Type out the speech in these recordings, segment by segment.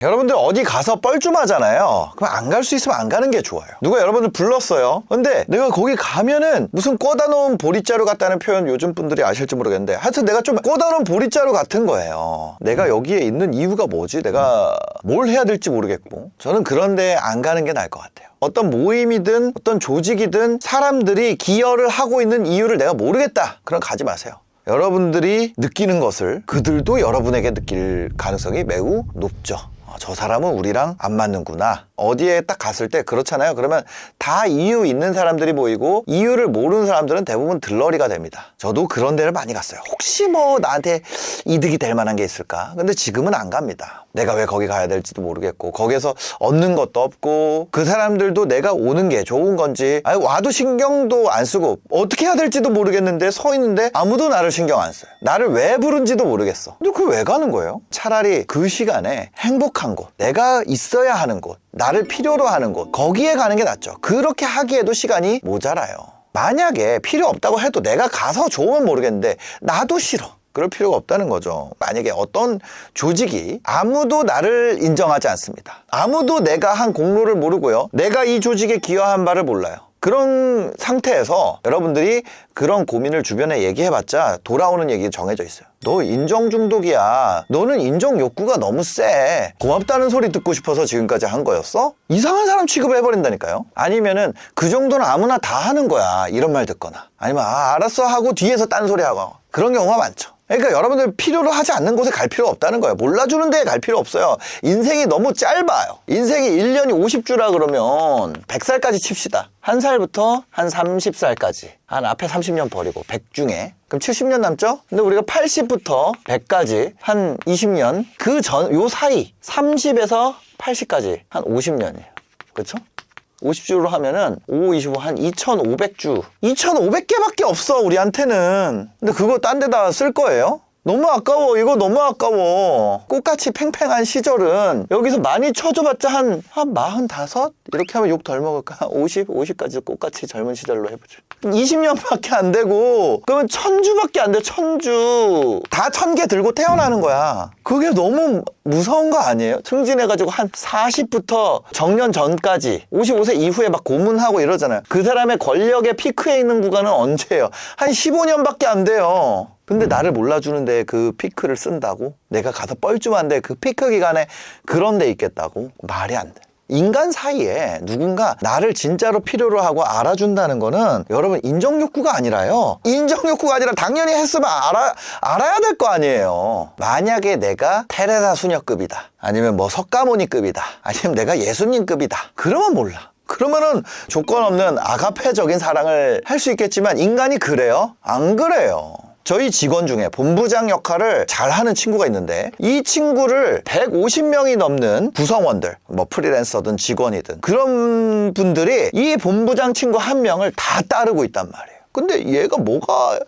여러분들 어디 가서 뻘쭘하잖아요. 그럼 안 갈 수 있으면 안 가는 게 좋아요. 누가 여러분들 불렀어요. 근데 내가 거기 가면은 무슨 꽂아 놓은 보리자루 같다는 표현 요즘 분들이 아실지 모르겠는데 하여튼 내가 좀 꽂아 놓은 보리자루 같은 거예요. 내가 여기에 있는 이유가 뭐지? 내가 뭘 해야 될지 모르겠고. 저는 그런데 안 가는 게 나을 것 같아요. 어떤 모임이든 어떤 조직이든 사람들이 기여를 하고 있는 이유를 내가 모르겠다. 그럼 가지 마세요. 여러분들이 느끼는 것을 그들도 여러분에게 느낄 가능성이 매우 높죠. 저 사람은 우리랑 안 맞는구나. 어디에 딱 갔을 때 그렇잖아요. 그러면 다 이유 있는 사람들이 모이고 이유를 모르는 사람들은 대부분 들러리가 됩니다. 저도 그런 데를 많이 갔어요. 혹시 뭐 나한테 이득이 될 만한 게 있을까? 근데 지금은 안 갑니다. 내가 왜 거기 가야 될지도 모르겠고 거기에서 얻는 것도 없고 그 사람들도 내가 오는 게 좋은 건지 와도 신경도 안 쓰고 어떻게 해야 될지도 모르겠는데 서 있는데 아무도 나를 신경 안 써요. 나를 왜 부른지도 모르겠어. 근데 그걸 왜 가는 거예요? 차라리 그 시간에 행복한 곳, 내가 있어야 하는 곳, 나를 필요로 하는 곳, 거기에 가는 게 낫죠. 그렇게 하기에도 시간이 모자라요. 만약에 필요 없다고 해도 내가 가서 좋으면 모르겠는데 나도 싫어. 그럴 필요가 없다는 거죠. 만약에 어떤 조직이 아무도 나를 인정하지 않습니다. 아무도 내가 한 공로를 모르고요. 내가 이 조직에 기여한 바를 몰라요. 그런 상태에서 여러분들이 그런 고민을 주변에 얘기해봤자 돌아오는 얘기 정해져 있어요. 너 인정 중독이야. 너는 인정 욕구가 너무 세. 고맙다는 소리 듣고 싶어서 지금까지 한 거였어? 이상한 사람 취급해버린다니까요. 아니면은 그 정도는 아무나 다 하는 거야. 이런 말 듣거나 아니면 알았어 하고 뒤에서 딴소리 하고 그런 경우가 많죠. 그러니까 여러분들 필요로 하지 않는 곳에 갈 필요가 없다는 거예요. 몰라주는 데에 갈 필요 없어요. 인생이 너무 짧아요. 인생이 1년이 50주라 그러면 100살까지 칩시다. 한 살부터 한 30살까지. 한 앞에 30년 버리고 100 중에. 그럼 70년 남죠? 근데 우리가 80부터 100까지 한 20년. 요 사이 30에서 80까지 한 50년이에요. 그렇죠? 50주로 하면은 5, 25, 한 2,500주. 2,500개밖에 없어, 우리한테는. 근데 그거 딴 데다 쓸 거예요? 너무 아까워. 이거 너무 아까워. 꽃같이 팽팽한 시절은 여기서 많이 쳐줘봤자 한 45? 이렇게 하면 욕 덜 먹을까? 50? 50까지 꽃같이 젊은 시절로 해보죠. 20년밖에 안 되고 그러면 1000주밖에 안 돼. 1000주. 다 1000개 들고 태어나는 거야. 그게 너무 무서운 거 아니에요? 승진해가지고 한 40부터 정년 전까지 55세 이후에 막 고문하고 이러잖아요. 그 사람의 권력의 피크에 있는 구간은 언제예요? 한 15년밖에 안 돼요. 근데 나를 몰라주는데 그 피크를 쓴다고? 내가 가서 뻘쭘한데 그 피크 기간에 그런 데 있겠다고? 말이 안 돼. 인간 사이에 누군가 나를 진짜로 필요로 하고 알아준다는 거는 여러분 인정욕구가 아니라요. 인정욕구가 아니라 당연히 했으면 알아야 될 거 아니에요. 만약에 내가 테레사 수녀급이다. 아니면 뭐 석가모니급이다. 아니면 내가 예수님급이다. 그러면 몰라. 그러면은 조건 없는 아가페적인 사랑을 할 수 있겠지만 인간이 그래요? 안 그래요. 저희 직원 중에 본부장 역할을 잘하는 친구가 있는데 이 친구를 150명이 넘는 구성원들, 뭐 프리랜서든 직원이든 그런 분들이 이 본부장 친구 한 명을 다 따르고 있단 말이에요. 근데 얘가 뭐가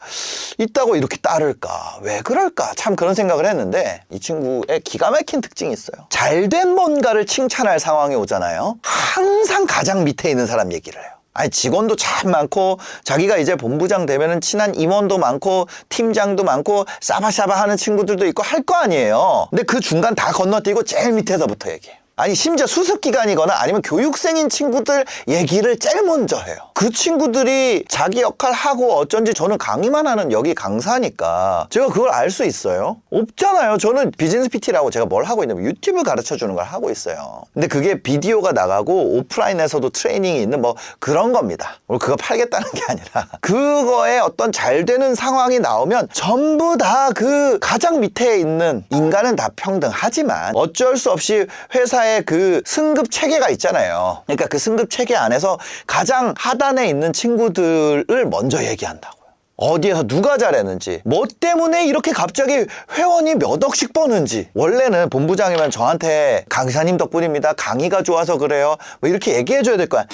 있다고 이렇게 따를까? 왜 그럴까? 참 그런 생각을 했는데 이 친구의 기가 막힌 특징이 있어요. 잘된 뭔가를 칭찬할 상황이 오잖아요. 항상 가장 밑에 있는 사람 얘기를 해요. 아니 직원도 참 많고 자기가 이제 본부장 되면은 친한 임원도 많고 팀장도 많고 싸바싸바 하는 친구들도 있고 할 거 아니에요. 근데 그 중간 다 건너뛰고 제일 밑에서부터 얘기해요. 아니 심지어 수습기관이거나 아니면 교육생인 친구들 얘기를 제일 먼저 해요. 그 친구들이 자기 역할 하고 어쩐지 저는 강의만 하는 여기 강사니까 제가 그걸 알 수 있어요? 없잖아요. 저는 비즈니스 PT라고 제가 뭘 하고 있냐면 유튜브 가르쳐주는 걸 하고 있어요. 근데 그게 비디오가 나가고 오프라인에서도 트레이닝이 있는 뭐 그런 겁니다. 그거 팔겠다는 게 아니라 그거에 어떤 잘 되는 상황이 나오면 전부 다 그 가장 밑에 있는 인간은 다 평등하지만 어쩔 수 없이 회사의 그 승급 체계가 있잖아요. 그러니까 그 승급 체계 안에서 가장 하단에 있는 친구들을 먼저 얘기한다고요. 어디에서 누가 잘했는지, 뭐 때문에 이렇게 갑자기 회원이 몇 억씩 버는지. 원래는 본부장이면 저한테 강사님 덕분입니다. 강의가 좋아서 그래요. 뭐 이렇게 얘기해줘야 될 거야.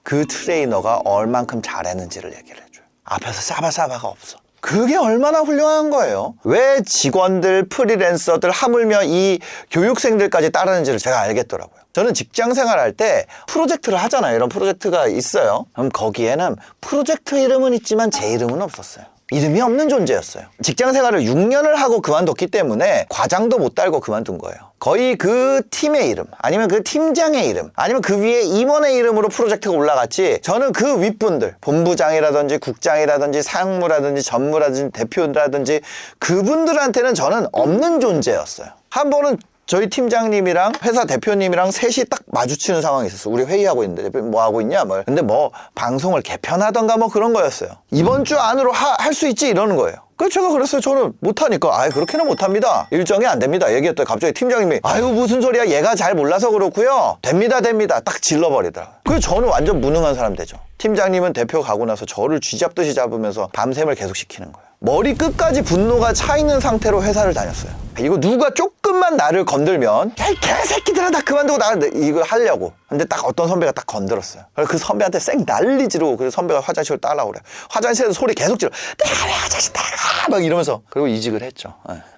그 트레이너가 얼만큼 잘했는지를 얘기를 해줘요. 앞에서 싸바싸바가 없어. 그게 얼마나 훌륭한 거예요. 왜 직원들, 프리랜서들 하물며 이 교육생들까지 따르는지를 제가 알겠더라고요. 저는 직장 생활할 때 프로젝트를 하잖아요. 이런 프로젝트가 있어요. 그럼 거기에는 프로젝트 이름은 있지만 제 이름은 없었어요. 이름이 없는 존재였어요. 직장 생활을 6년을 하고 그만뒀기 때문에 과장도 못 달고 그만둔 거예요. 거의 그 팀의 이름 아니면 그 팀장의 이름 아니면 그 위에 임원의 이름으로 프로젝트가 올라갔지, 저는 그 윗분들 본부장이라든지 국장이라든지 상무라든지 전무라든지 대표라든지 그분들한테는 저는 없는 존재였어요. 한 번은 저희 팀장님이랑 회사 대표님이랑 셋이 딱 마주치는 상황이 있었어요. 우리 회의하고 있는데 대표님 뭐 하고 있냐? 뭐. 근데 뭐 방송을 개편하던가 뭐 그런 거였어요. 이번 주 안으로 할 수 있지 이러는 거예요. 그래서 제가 그랬어요. 저는 못하니까. 아이 그렇게는 못합니다. 일정이 안 됩니다. 얘기했더니 갑자기 팀장님이 아유 무슨 소리야, 얘가 잘 몰라서 그렇고요. 됩니다 딱 질러버리더라고요. 그래서 저는 완전 무능한 사람 되죠. 팀장님은 대표 가고 나서 저를 쥐잡듯이 잡으면서 밤샘을 계속 시키는 거예요. 머리 끝까지 분노가 차 있는 상태로 회사를 다녔어요. 이거 누가 조금만 나를 건들면 야 이 개새끼들아 나 그만두고 나가, 이걸 하려고. 근데 딱 어떤 선배가 딱 건들었어요. 그래서 그 선배한테 쌩 난리지르고, 그래서 선배가 화장실로 따라오고 그래요. 화장실에서 소리 계속 질러. 내가 왜 화장실 따라가 막 이러면서. 그리고 이직을 했죠.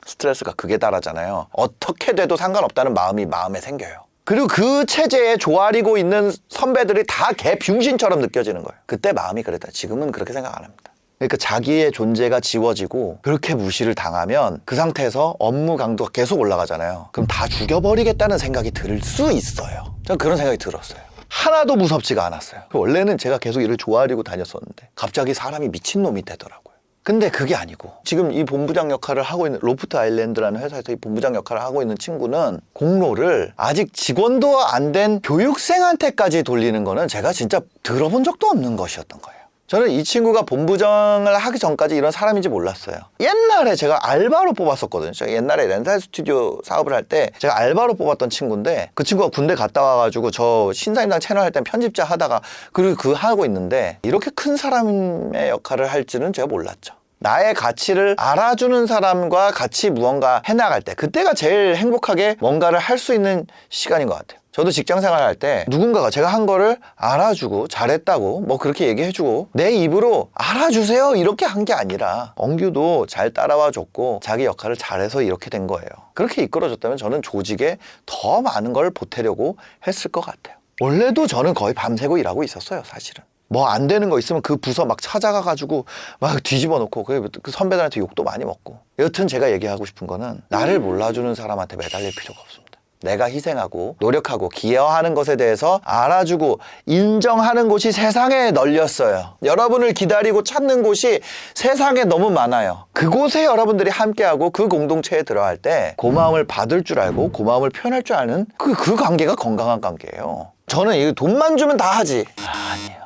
스트레스가 극에 달하잖아요. 어떻게 돼도 상관없다는 마음이 마음에 생겨요. 그리고 그 체제에 조아리고 있는 선배들이 다 개 병신처럼 느껴지는 거예요. 그때 마음이 그랬다. 지금은 그렇게 생각 안 합니다. 그러니까 자기의 존재가 지워지고 그렇게 무시를 당하면 그 상태에서 업무 강도가 계속 올라가잖아요. 그럼 다 죽여버리겠다는 생각이 들 수 있어요. 저는 그런 생각이 들었어요. 하나도 무섭지가 않았어요. 원래는 제가 계속 일을 조아리고 다녔었는데 갑자기 사람이 미친놈이 되더라고요. 근데 그게 아니고 지금 이 본부장 역할을 하고 있는 로프트 아일랜드라는 회사에서 이 본부장 역할을 하고 있는 친구는 공로를 아직 직원도 안 된 교육생한테까지 돌리는 거는 제가 진짜 들어본 적도 없는 것이었던 거예요. 저는 이 친구가 본부장을 하기 전까지 이런 사람인지 몰랐어요. 옛날에 제가 알바로 뽑았었거든요. 제가 옛날에 렌탈 스튜디오 사업을 할 때 제가 알바로 뽑았던 친구인데, 그 친구가 군대 갔다 와가지고 저 신사임당 채널 할 땐 편집자 하다가 그리고 그 하고 있는데 이렇게 큰 사람의 역할을 할지는 제가 몰랐죠. 나의 가치를 알아주는 사람과 같이 무언가 해나갈 때, 그때가 제일 행복하게 뭔가를 할 수 있는 시간인 것 같아요. 저도 직장 생활할 때 누군가가 제가 한 거를 알아주고 잘했다고 뭐 그렇게 얘기해주고 내 입으로 알아주세요 이렇게 한 게 아니라 엉규도 잘 따라와 줬고 자기 역할을 잘해서 이렇게 된 거예요. 그렇게 이끌어줬다면 저는 조직에 더 많은 걸 보태려고 했을 것 같아요. 원래도 저는 거의 밤새고 일하고 있었어요. 사실은 뭐 안 되는 거 있으면 그 부서 막 찾아가가지고 막 뒤집어 놓고 그 선배들한테 욕도 많이 먹고. 여튼 제가 얘기하고 싶은 거는 나를 몰라주는 사람한테 매달릴 필요가 없습니다. 내가 희생하고 노력하고 기여하는 것에 대해서 알아주고 인정하는 곳이 세상에 널렸어요. 여러분을 기다리고 찾는 곳이 세상에 너무 많아요. 그곳에 여러분들이 함께하고 그 공동체에 들어갈 때 고마움을 받을 줄 알고 고마움을 표현할 줄 아는 그 관계가 건강한 관계예요. 저는 이 돈만 주면 다 하지. 아니에요.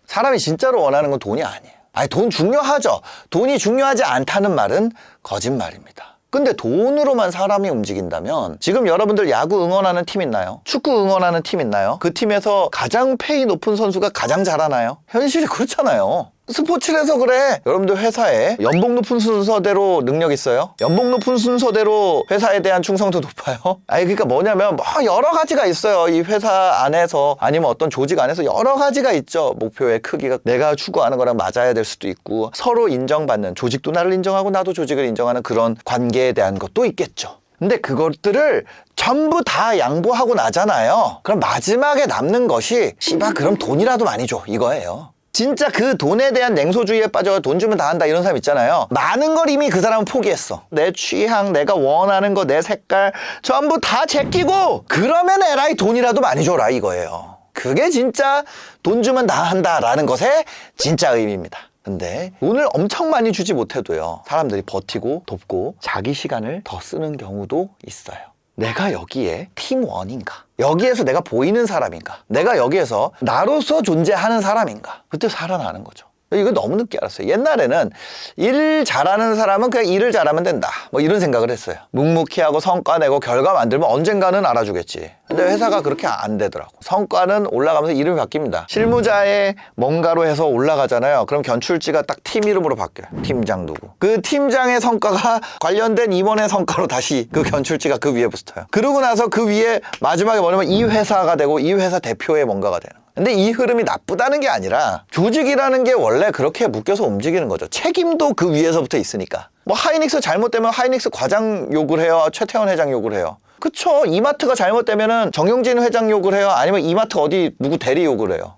사람이 진짜로 원하는 건 돈이 아니에요. 아니 돈 중요하죠. 돈이 중요하지 않다는 말은 거짓말입니다. 근데 돈으로만 사람이 움직인다면 지금 여러분들 야구 응원하는 팀 있나요? 축구 응원하는 팀 있나요? 그 팀에서 가장 페이 높은 선수가 가장 잘하나요? 현실이 그렇잖아요. 스포츠라서 그래. 여러분들 회사에 연봉 높은 순서대로 능력 있어요? 연봉 높은 순서대로 회사에 대한 충성도 높아요? 아니 그러니까 뭐냐면 뭐 여러 가지가 있어요. 이 회사 안에서 아니면 어떤 조직 안에서 여러 가지가 있죠. 목표의 크기가 내가 추구하는 거랑 맞아야 될 수도 있고 서로 인정받는, 조직도 나를 인정하고 나도 조직을 인정하는 그런 관계에 대한 것도 있겠죠. 근데 그것들을 전부 다 양보하고 나잖아요. 그럼 마지막에 남는 것이 씨발 그럼 돈이라도 많이 줘 이거예요. 진짜 그 돈에 대한 냉소주의에 빠져 돈 주면 다 한다 이런 사람 있잖아요. 많은 걸 이미 그 사람은 포기했어. 내 취향, 내가 원하는 거, 내 색깔 전부 다 제끼고 그러면 에라이 돈이라도 많이 줘라 이거예요. 그게 진짜 돈 주면 다 한다라는 것의 진짜 의미입니다. 근데 돈을 엄청 많이 주지 못해도요, 사람들이 버티고 돕고 자기 시간을 더 쓰는 경우도 있어요. 내가 여기에 팀원인가? 여기에서 내가 보이는 사람인가? 내가 여기에서 나로서 존재하는 사람인가? 그때 살아나는 거죠. 이거 너무 늦게 알았어요. 옛날에는 일 잘하는 사람은 그냥 일을 잘하면 된다 뭐 이런 생각을 했어요. 묵묵히 하고 성과 내고 결과 만들면 언젠가는 알아주겠지. 근데 회사가 그렇게 안 되더라고. 성과는 올라가면서 이름이 바뀝니다. 실무자의 뭔가로 해서 올라가잖아요. 그럼 견출지가 딱 팀 이름으로 바뀌어요. 팀장 누구. 그 팀장의 성과가 관련된 임원의 성과로 다시 그 견출지가 그 위에 붙어요. 그러고 나서 그 위에 마지막에 뭐냐면 이 회사가 되고 이 회사 대표의 뭔가가 되는 거예요. 근데 이 흐름이 나쁘다는 게 아니라 조직이라는 게 원래 그렇게 묶여서 움직이는 거죠. 책임도 그 위에서부터 있으니까. 뭐 하이닉스 잘못되면 하이닉스 과장 욕을 해요? 최태원 회장 욕을 해요? 그쵸. 이마트가 잘못되면은 정용진 회장 욕을 해요? 아니면 이마트 어디 누구 대리 욕을 해요?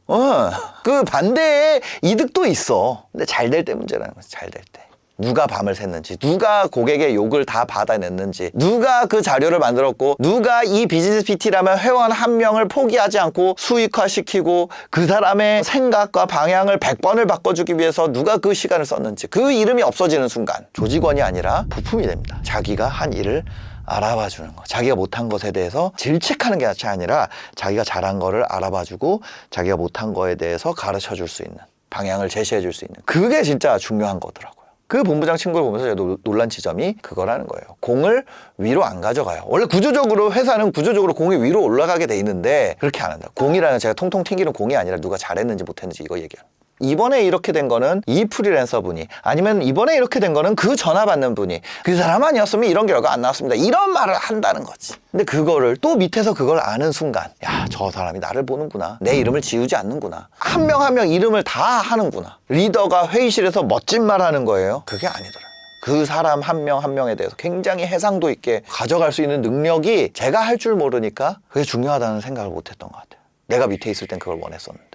그 반대의 이득도 있어. 근데 잘 될 때 문제라는 거지. 잘 될 때. 누가 밤을 샜는지, 누가 고객의 욕을 다 받아냈는지, 누가 그 자료를 만들었고, 누가 이 비즈니스 PT라면 회원 한 명을 포기하지 않고 수익화시키고 그 사람의 생각과 방향을 100번을 바꿔주기 위해서 누가 그 시간을 썼는지, 그 이름이 없어지는 순간 조직원이 아니라 부품이 됩니다. 자기가 한 일을 알아봐 주는 거. 자기가 못한 것에 대해서 질책하는 게 아니라 자기가 잘한 거를 알아봐 주고 자기가 못한 거에 대해서 가르쳐 줄 수 있는, 방향을 제시해 줄 수 있는, 그게 진짜 중요한 거더라고요. 그 본부장 친구를 보면서 제가 놀란 지점이 그거라는 거예요. 공을 위로 안 가져가요. 원래 구조적으로 회사는 구조적으로 공이 위로 올라가게 돼 있는데 그렇게 안 한다. 공이라는 제가 통통 튕기는 공이 아니라 누가 잘했는지 못했는지 이거 얘기하는. 이번에 이렇게 된 거는 이 프리랜서 분이, 아니면 이번에 이렇게 된 거는 그 전화 받는 분이, 그 사람 아니었으면 이런 결과 안 나왔습니다, 이런 말을 한다는 거지. 근데 그거를 또 밑에서 그걸 아는 순간, 야, 저 사람이 나를 보는구나, 내 이름을 지우지 않는구나, 한 명 한 명 이름을 다 하는구나. 리더가 회의실에서 멋진 말 하는 거예요? 그게 아니더라고요. 그 사람 한 명 한 명에 대해서 굉장히 해상도 있게 가져갈 수 있는 능력이 제가 할 줄 모르니까 그게 중요하다는 생각을 못 했던 것 같아요. 내가 밑에 있을 땐 그걸 원했었는데.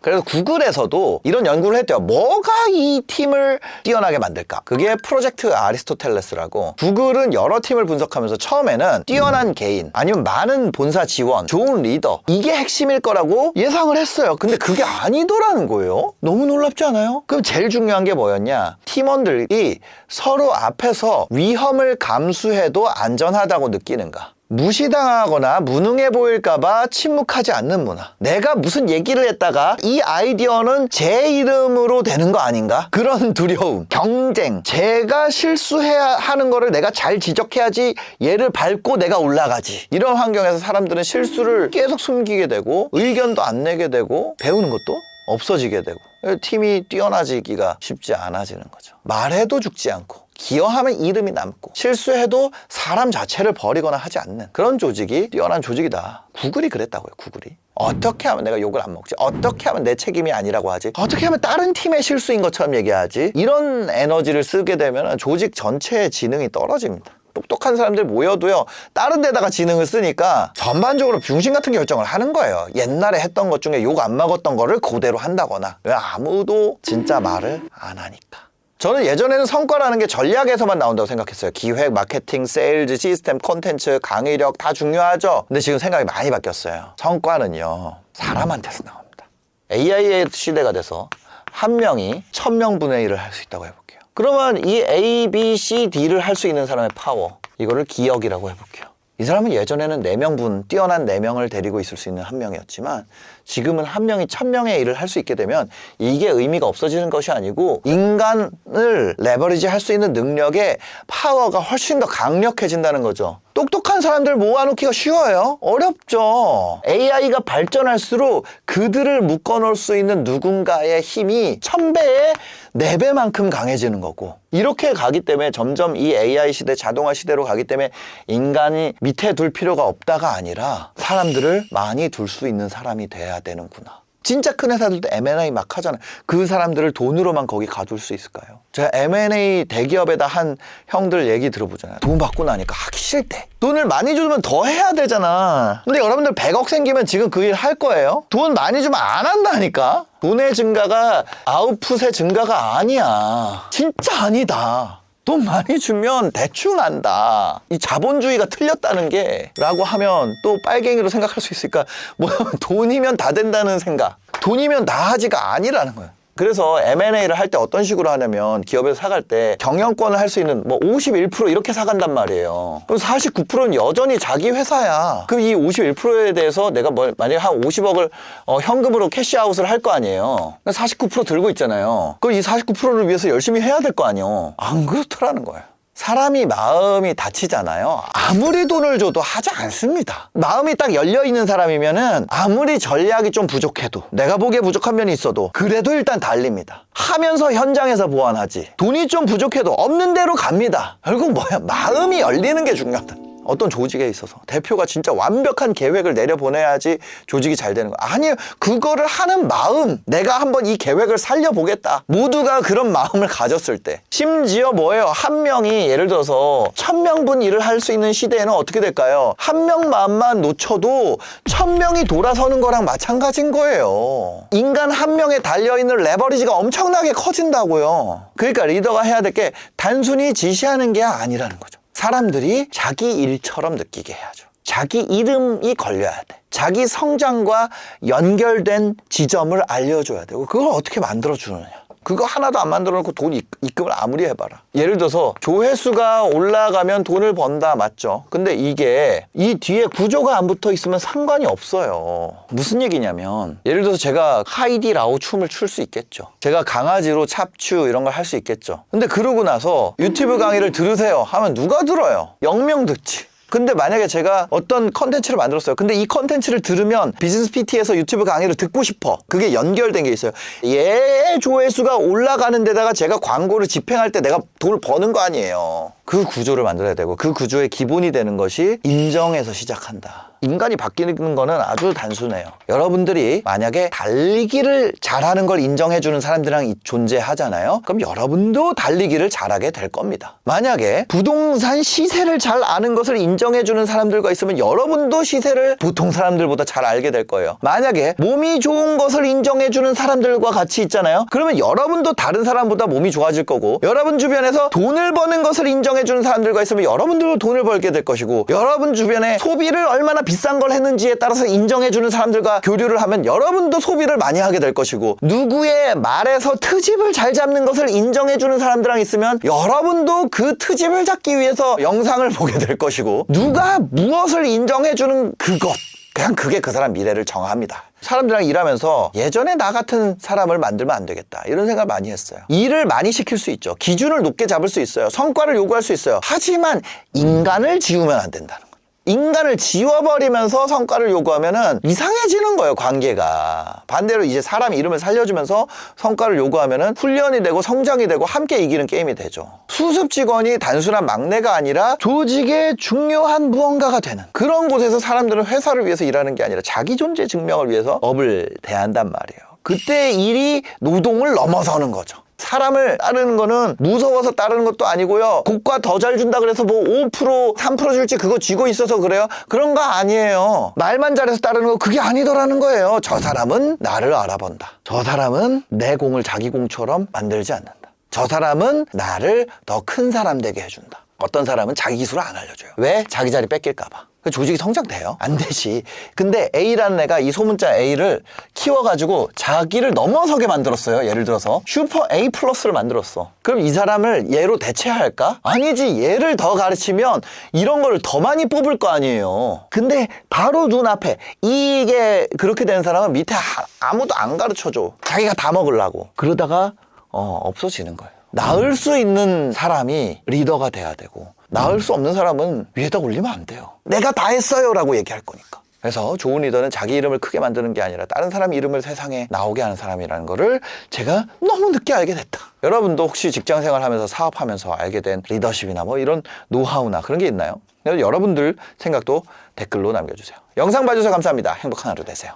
그래서 구글에서도 이런 연구를 했대요. 뭐가 이 팀을 뛰어나게 만들까? 그게 프로젝트 아리스토텔레스라고, 구글은 여러 팀을 분석하면서 처음에는 뛰어난 개인, 아니면 많은 본사 지원, 좋은 리더, 이게 핵심일 거라고 예상을 했어요. 근데 그게 아니더라는 거예요. 너무 놀랍지 않아요? 그럼 제일 중요한 게 뭐였냐? 팀원들이 서로 앞에서 위험을 감수해도 안전하다고 느끼는가? 무시당하거나 무능해 보일까봐 침묵하지 않는 문화. 내가 무슨 얘기를 했다가 이 아이디어는 제 이름으로 되는 거 아닌가? 그런 두려움, 경쟁, 제가 실수해야 하는 거를 내가 잘 지적해야지 얘를 밟고 내가 올라가지. 이런 환경에서 사람들은 실수를 계속 숨기게 되고 의견도 안 내게 되고 배우는 것도 없어지게 되고 팀이 뛰어나지기가 쉽지 않아지는 거죠. 말해도 죽지 않고 기여하면 이름이 남고 실수해도 사람 자체를 버리거나 하지 않는 그런 조직이 뛰어난 조직이다. 구글이 그랬다고요. 구글이. 어떻게 하면 내가 욕을 안 먹지? 어떻게 하면 내 책임이 아니라고 하지? 어떻게 하면 다른 팀의 실수인 것처럼 얘기하지? 이런 에너지를 쓰게 되면 조직 전체의 지능이 떨어집니다. 똑똑한 사람들 모여도요, 다른 데다가 지능을 쓰니까 전반적으로 병신 같은 결정을 하는 거예요. 옛날에 했던 것 중에 욕 안 먹었던 거를 그대로 한다거나. 왜 아무도 진짜 말을 안 하니까. 저는 예전에는 성과라는 게 전략에서만 나온다고 생각했어요. 기획, 마케팅, 세일즈, 시스템, 콘텐츠, 강의력 다 중요하죠. 근데 지금 생각이 많이 바뀌었어요. 성과는요, 사람한테서 나옵니다. AI의 시대가 돼서 한 명이 1000명분의 1을 할 수 있다고 해볼게요. 그러면 이 A, B, C, D를 할 수 있는 사람의 파워, 이거를 기억이라고 해볼게요. 이 사람은 예전에는 4명분, 뛰어난 4명을 데리고 있을 수 있는 한 명이었지만 지금은 한 명이 1000명의 일을 할 수 있게 되면 이게 의미가 없어지는 것이 아니고 인간을 레버리지 할 수 있는 능력의 파워가 훨씬 더 강력해진다는 거죠. 똑똑한 사람들 모아놓기가 쉬워요? 어렵죠. AI가 발전할수록 그들을 묶어놓을 수 있는 누군가의 힘이 1000배에 4배만큼 강해지는 거고, 이렇게 가기 때문에 점점 이 AI 시대, 자동화 시대로 가기 때문에 인간이 밑에 둘 필요가 없다가 아니라 사람들을 많이 둘 수 있는 사람이 돼야 되는구나. 진짜 큰 회사들도 M&A 막 하잖아요. 그 사람들을 돈으로만 거기 가둘 수 있을까요? 제가 M&A 대기업에다 한 형들 얘기 들어보잖아요. 돈 받고 나니까 하기 싫대. 돈을 많이 주면 더 해야 되잖아. 근데 여러분들 100억 생기면 지금 그 일 할 거예요? 돈 많이 주면 안 한다니까? 돈의 증가가 아웃풋의 증가가 아니야. 진짜 아니다. 돈 많이 주면 대충 한다. 이 자본주의가 틀렸다는 게 라고 하면 또 빨갱이로 생각할 수 있으니까 돈이면 다 된다는 생각, 돈이면 다 하지가 아니라는 거예요. 그래서 M&A를 할 때 어떤 식으로 하냐면 기업에서 사갈 때 경영권을 할 수 있는 51% 이렇게 사간단 말이에요. 그럼 49%는 여전히 자기 회사야. 그럼 이 51%에 대해서 내가 만약에 한 50억을 현금으로 캐시아웃을 할 거 아니에요. 49% 들고 있잖아요. 그럼 이 49%를 위해서 열심히 해야 될 거 아니에요. 안 그렇더라는 거예요. 사람이 마음이 다치잖아요. 아무리 돈을 줘도 하지 않습니다. 마음이 딱 열려있는 사람이면은 아무리 전략이 좀 부족해도, 내가 보기에 부족한 면이 있어도 그래도 일단 달립니다. 하면서 현장에서 보완하지. 돈이 좀 부족해도 없는 대로 갑니다. 결국 뭐야? 마음이 열리는 게 중요하다. 어떤 조직에 있어서 대표가 진짜 완벽한 계획을 내려보내야지 조직이 잘 되는 거 아니에요. 그거를 하는 마음, 내가 한번 이 계획을 살려보겠다, 모두가 그런 마음을 가졌을 때, 심지어 뭐예요, 한 명이 예를 들어서 1000명분 일을 할 수 있는 시대에는 어떻게 될까요? 한 명 마음만 놓쳐도 1000명이 돌아서는 거랑 마찬가지인 거예요. 인간 한 명에 달려있는 레버리지가 엄청나게 커진다고요. 그러니까 리더가 해야 될 게 단순히 지시하는 게 아니라는 거죠. 사람들이 자기 일처럼 느끼게 해야죠. 자기 이름이 걸려야 돼. 자기 성장과 연결된 지점을 알려줘야 되고, 그걸 어떻게 만들어주느냐. 그거 하나도 안 만들어 놓고 돈 입금을 아무리 해봐라. 예를 들어서 조회수가 올라가면 돈을 번다, 맞죠? 근데 이게 이 뒤에 구조가 안 붙어 있으면 상관이 없어요. 무슨 얘기냐면, 예를 들어서 제가 하이디라오 춤을 출 수 있겠죠. 제가 강아지로 찹추 이런 걸 할 수 있겠죠. 근데 그러고 나서 유튜브 강의를 들으세요 하면 누가 들어요? 0명 듣지. 근데 만약에 제가 어떤 컨텐츠를 만들었어요. 근데 이 컨텐츠를 들으면 비즈니스 PT에서 유튜브 강의를 듣고 싶어. 그게 연결된 게 있어요. 얘 조회수가 올라가는 데다가 제가 광고를 집행할 때 내가 돈을 버는 거 아니에요. 그 구조를 만들어야 되고, 그 구조의 기본이 되는 것이 인정에서 시작한다. 인간이 바뀌는 거는 아주 단순해요. 여러분들이 만약에 달리기를 잘하는 걸 인정해주는 사람들이랑 존재하잖아요. 그럼 여러분도 달리기를 잘하게 될 겁니다. 만약에 부동산 시세를 잘 아는 것을 인정해주는 사람들과 있으면 여러분도 시세를 보통 사람들보다 잘 알게 될 거예요. 만약에 몸이 좋은 것을 인정해주는 사람들과 같이 있잖아요. 그러면 여러분도 다른 사람보다 몸이 좋아질 거고, 여러분 주변에서 돈을 버는 것을 인정해주는 사람들과 있으면 여러분들도 돈을 벌게 될 것이고, 여러분 주변에 소비를 얼마나 비싼 걸 했는지에 따라서 인정해주는 사람들과 교류를 하면 여러분도 소비를 많이 하게 될 것이고, 누구의 말에서 트집을 잘 잡는 것을 인정해주는 사람들랑 있으면 여러분도 그 트집을 잡기 위해서 영상을 보게 될 것이고, 누가 무엇을 인정해주는 그것, 그냥 그게 그 사람 미래를 정합니다. 사람들이랑 일하면서 예전에 나 같은 사람을 만들면 안 되겠다, 이런 생각을 많이 했어요. 일을 많이 시킬 수 있죠. 기준을 높게 잡을 수 있어요. 성과를 요구할 수 있어요. 하지만 인간을 지우면 안 된다는 거예요. 인간을 지워버리면서 성과를 요구하면은 이상해지는 거예요, 관계가. 반대로 이제 사람 이름을 살려주면서 성과를 요구하면은 훈련이 되고 성장이 되고 함께 이기는 게임이 되죠. 수습 직원이 단순한 막내가 아니라 조직의 중요한 무언가가 되는 그런 곳에서 사람들은 회사를 위해서 일하는 게 아니라 자기 존재 증명을 위해서 업을 대한단 말이에요. 그때 일이 노동을 넘어서는 거죠. 사람을 따르는 거는 무서워서 따르는 것도 아니고요. 고가 더 잘 준다 그래서 뭐 5% 3% 줄지 그거 쥐고 있어서 그래요? 그런 거 아니에요. 말만 잘해서 따르는 거 그게 아니더라는 거예요. 저 사람은 나를 알아본다. 저 사람은 내 공을 자기 공처럼 만들지 않는다. 저 사람은 나를 더 큰 사람 되게 해준다. 어떤 사람은 자기 기술을 안 알려줘요. 왜? 자기 자리 뺏길까 봐. 조직이 성장돼요? 안 되지. 근데 A라는 애가 이 소문자 A를 키워가지고 자기를 넘어서게 만들었어요. 예를 들어서 슈퍼 A 플러스를 만들었어. 그럼 이 사람을 얘로 대체할까? 아니지. 얘를 더 가르치면 이런 거를 더 많이 뽑을 거 아니에요. 근데 바로 눈앞에 이게 그렇게 된 사람은 밑에 아무도 안 가르쳐줘. 자기가 다 먹으려고. 그러다가 없어지는 거예요. 나을 수 있는 사람이 리더가 돼야 되고, 나을 수 없는 사람은 위에다 올리면 안 돼요. 내가 다 했어요 라고 얘기할 거니까. 그래서 좋은 리더는 자기 이름을 크게 만드는 게 아니라 다른 사람 이름을 세상에 나오게 하는 사람이라는 거를 제가 너무 늦게 알게 됐다. 여러분도 혹시 직장생활 하면서 사업하면서 알게 된 리더십이나 뭐 이런 노하우나 그런 게 있나요? 여러분들 생각도 댓글로 남겨주세요. 영상 봐주셔서 감사합니다. 행복한 하루 되세요.